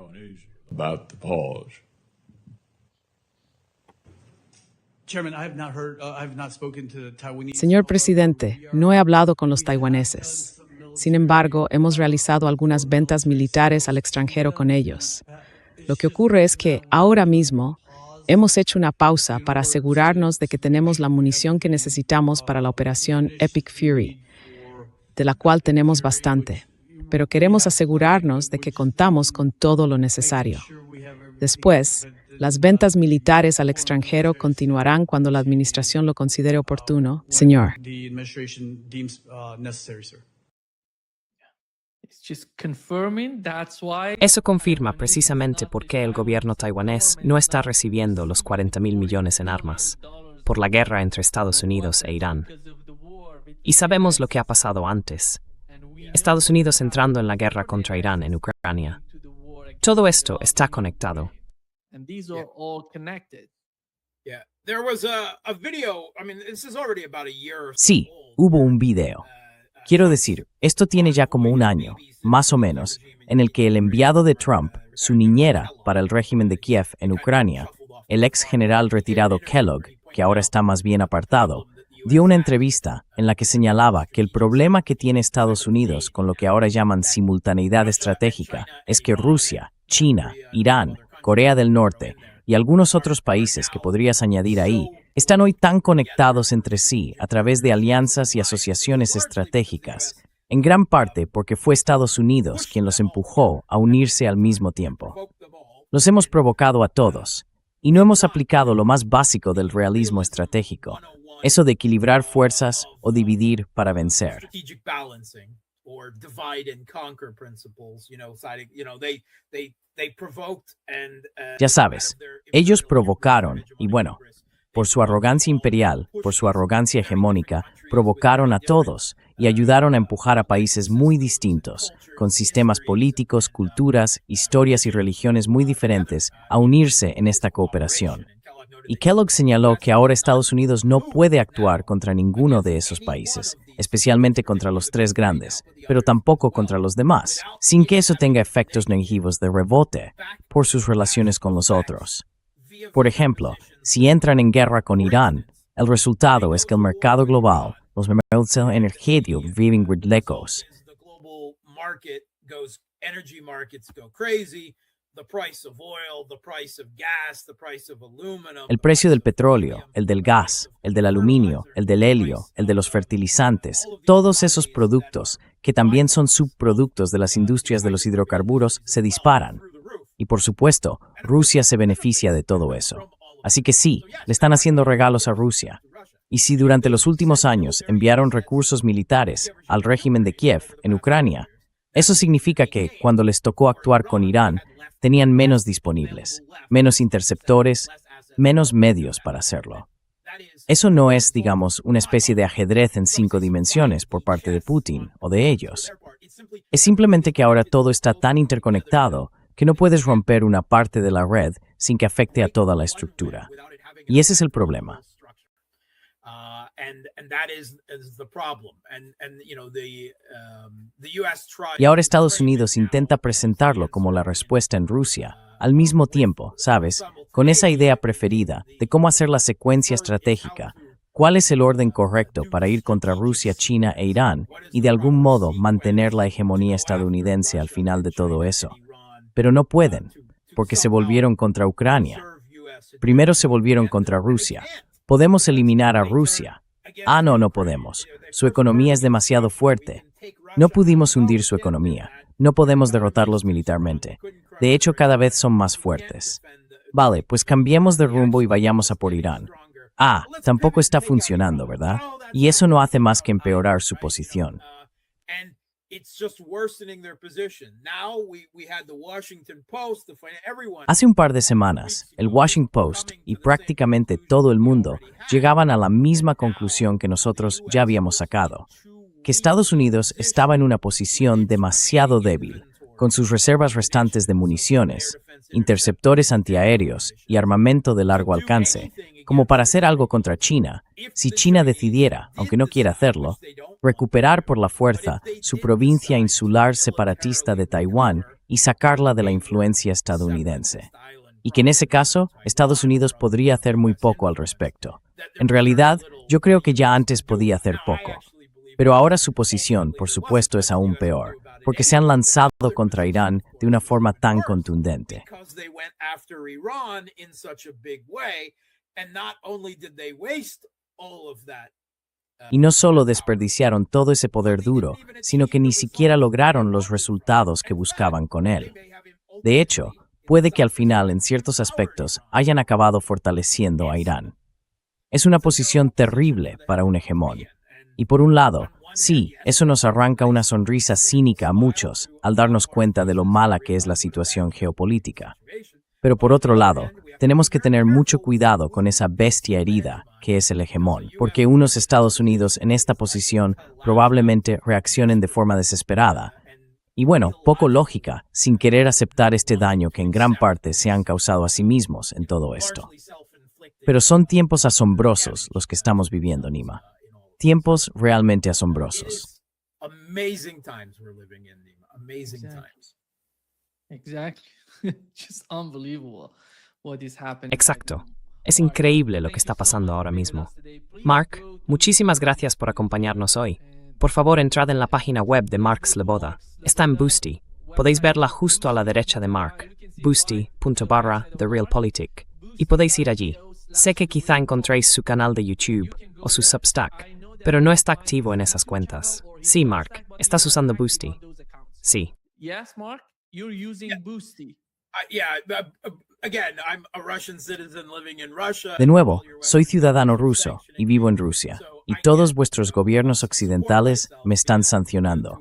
Señor presidente, no he hablado con los taiwaneses. Sin embargo, hemos realizado algunas ventas militares al extranjero con ellos. Lo que ocurre es que, ahora mismo, hemos hecho una pausa para asegurarnos de que tenemos la munición que necesitamos para la operación Epic Fury, de la cual tenemos bastante, pero queremos asegurarnos de que contamos con todo lo necesario. Después, las ventas militares al extranjero continuarán cuando la administración lo considere oportuno, señor. Eso confirma precisamente por qué el gobierno taiwanés no está recibiendo los 40.000 millones en armas, por la guerra entre Estados Unidos e Irán. Y sabemos lo que ha pasado antes. Estados Unidos entrando en la guerra contra Irán en Ucrania. Todo esto está conectado. Yeah, there was a video. I mean, this is already about a year or so Sí, old. hubo un video. Quiero decir, esto tiene ya como un año, más o menos, en el que el enviado de Trump, su niñera para el régimen de Kiev en Ucrania, el ex general retirado Kellogg, que ahora está más bien apartado, dio una entrevista en la que señalaba que el problema que tiene Estados Unidos con lo que ahora llaman simultaneidad estratégica es que Rusia, China, Irán, Corea del Norte y algunos otros países que podrías añadir ahí, están hoy tan conectados entre sí a través de alianzas y asociaciones estratégicas, en gran parte porque fue Estados Unidos quien los empujó a unirse al mismo tiempo. Los hemos provocado a todos, y no hemos aplicado lo más básico del realismo estratégico, eso de equilibrar fuerzas o dividir para vencer. Strategic balancing or divide and conquer principles, they provoked and Ya sabes, ellos provocaron, y bueno, por su arrogancia imperial, por su arrogancia hegemónica, provocaron a todos y ayudaron a empujar a países muy distintos, con sistemas políticos, culturas, historias y religiones muy diferentes, a unirse en esta cooperación. Y Kellogg señaló que ahora Estados Unidos no puede actuar contra ninguno de esos países, especialmente contra los tres grandes, pero tampoco contra los demás, sin que eso tenga efectos negativos de rebote por sus relaciones con los otros. Por ejemplo, si entran en guerra con Irán, el resultado es que el mercado global, los mercados energéticos viven lejos. the global market goes, energy markets go crazy. The price of oil, the price of gas, the price of aluminum. El precio del petróleo, el del gas, el del aluminio, el del helio, el de los fertilizantes, todos esos productos, que también son subproductos de las industrias de los hidrocarburos, se disparan. Y por supuesto, Rusia se beneficia de todo eso. Así que sí, le están haciendo regalos a Rusia. Y si durante los últimos años enviaron recursos militares al régimen de Kiev en Ucrania, eso significa que, cuando les tocó actuar con Irán, tenían menos disponibles, menos interceptores, menos medios para hacerlo. Eso no es, digamos, una especie de ajedrez en 5 dimensiones por parte de Putin o de ellos. Es simplemente que ahora todo está tan interconectado que no puedes romper una parte de la red sin que afecte a toda la estructura. Y ese es el problema. Y ahora Estados Unidos intenta presentarlo como la respuesta en Rusia, al mismo tiempo, ¿sabes?, con esa idea preferida de cómo hacer la secuencia estratégica, cuál es el orden correcto para ir contra Rusia, China e Irán, y de algún modo mantener la hegemonía estadounidense al final de todo eso. Pero no pueden, porque se volvieron contra Ucrania. Primero se volvieron contra Rusia. Podemos eliminar a Rusia. Ah, no podemos. Su economía es demasiado fuerte. No pudimos hundir su economía. No podemos derrotarlos militarmente. De hecho, cada vez son más fuertes. Vale, pues cambiemos de rumbo y vayamos a por Irán. Ah, tampoco está funcionando, ¿verdad? Y eso no hace más que empeorar su posición. Hace un par de semanas, el Washington Post y prácticamente todo el mundo llegaban a la misma conclusión que nosotros ya habíamos sacado, que Estados Unidos estaba en una posición demasiado débil, con sus reservas restantes de municiones, interceptores antiaéreos y armamento de largo alcance, como para hacer algo contra China, si China decidiera, aunque no quiera hacerlo, recuperar por la fuerza su provincia insular separatista de Taiwán y sacarla de la influencia estadounidense. Y que en ese caso, Estados Unidos podría hacer muy poco al respecto. En realidad, yo creo que ya antes podía hacer poco. Pero ahora su posición, por supuesto, es aún peor, porque se han lanzado contra Irán de una forma tan contundente. Y no solo desperdiciaron todo ese poder duro, sino que ni siquiera lograron los resultados que buscaban con él. De hecho, puede que al final, en ciertos aspectos, hayan acabado fortaleciendo a Irán. Es una posición terrible para un hegemón. Y por un lado, sí, eso nos arranca una sonrisa cínica a muchos al darnos cuenta de lo mala que es la situación geopolítica. Pero por otro lado, tenemos que tener mucho cuidado con esa bestia herida que es el hegemón, porque unos Estados Unidos en esta posición probablemente reaccionen de forma desesperada. Y bueno, poco lógica, sin querer aceptar este daño que en gran parte se han causado a sí mismos en todo esto. Pero son tiempos asombrosos los que estamos viviendo, Nima. Tiempos realmente asombrosos. Amazing times we're living in, Nima. Amazing times. Exactly. Just unbelievable what is happening. Exacto. Es increíble lo que está pasando ahora mismo. Mark, muchísimas gracias por acompañarnos hoy. Por favor, entrad en la página web de Mark Sleboda. Está en Boosty. Podéis verla justo a la derecha de Mark, boosty.com/TheRealPolitic. Y podéis ir allí. Sé que quizá encontréis su canal de YouTube o su Substack, pero no está activo en esas cuentas. Sí, Mark, ¿estás usando Boosty? Sí. Yes, Mark, you're using Boosty. Again, I'm a Russian citizen living in Russia. De nuevo, soy ciudadano ruso y vivo en Rusia, y todos vuestros gobiernos occidentales me están sancionando.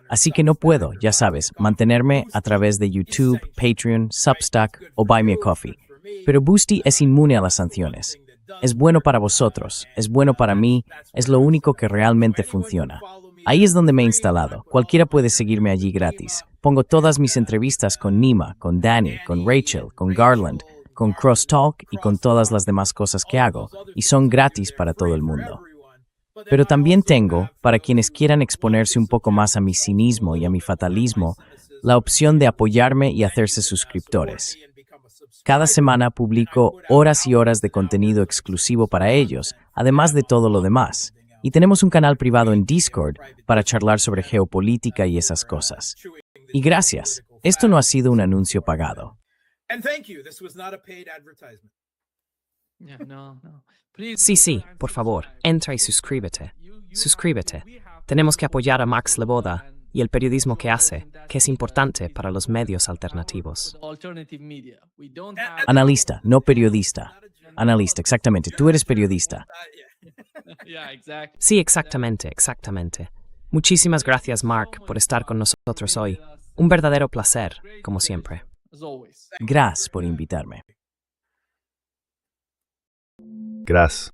Así que no puedo, ya sabes, mantenerme a través de YouTube, Patreon, Substack o Buy Me a Coffee. Pero Boosty es inmune a las sanciones. Es bueno para vosotros, es bueno para mí, es lo único que realmente funciona. Ahí es donde me he instalado. Cualquiera puede seguirme allí gratis. Pongo todas mis entrevistas con Nima, con Danny, con Rachel, con Garland, con Crosstalk y con todas las demás cosas que hago, y son gratis para todo el mundo. Pero también tengo, para quienes quieran exponerse un poco más a mi cinismo y a mi fatalismo, la opción de apoyarme y hacerse suscriptores. Cada semana publico horas y horas de contenido exclusivo para ellos, además de todo lo demás. Y tenemos un canal privado en Discord para charlar sobre geopolítica y esas cosas. Y gracias, esto no ha sido un anuncio pagado. Yeah, no. Please. Sí, por favor, entra y suscríbete. Suscríbete. Tenemos que apoyar a Mark Sleboda y el periodismo que hace, que es importante para los medios alternativos. Alternative media. We don't have Analista, no periodista. Analista, exactamente, tú eres periodista. Yeah, exactly. Sí, exactamente. Muchísimas gracias, Mark, por estar con nosotros hoy. Un verdadero placer, como siempre. As always. Gracias por invitarme. Gracias.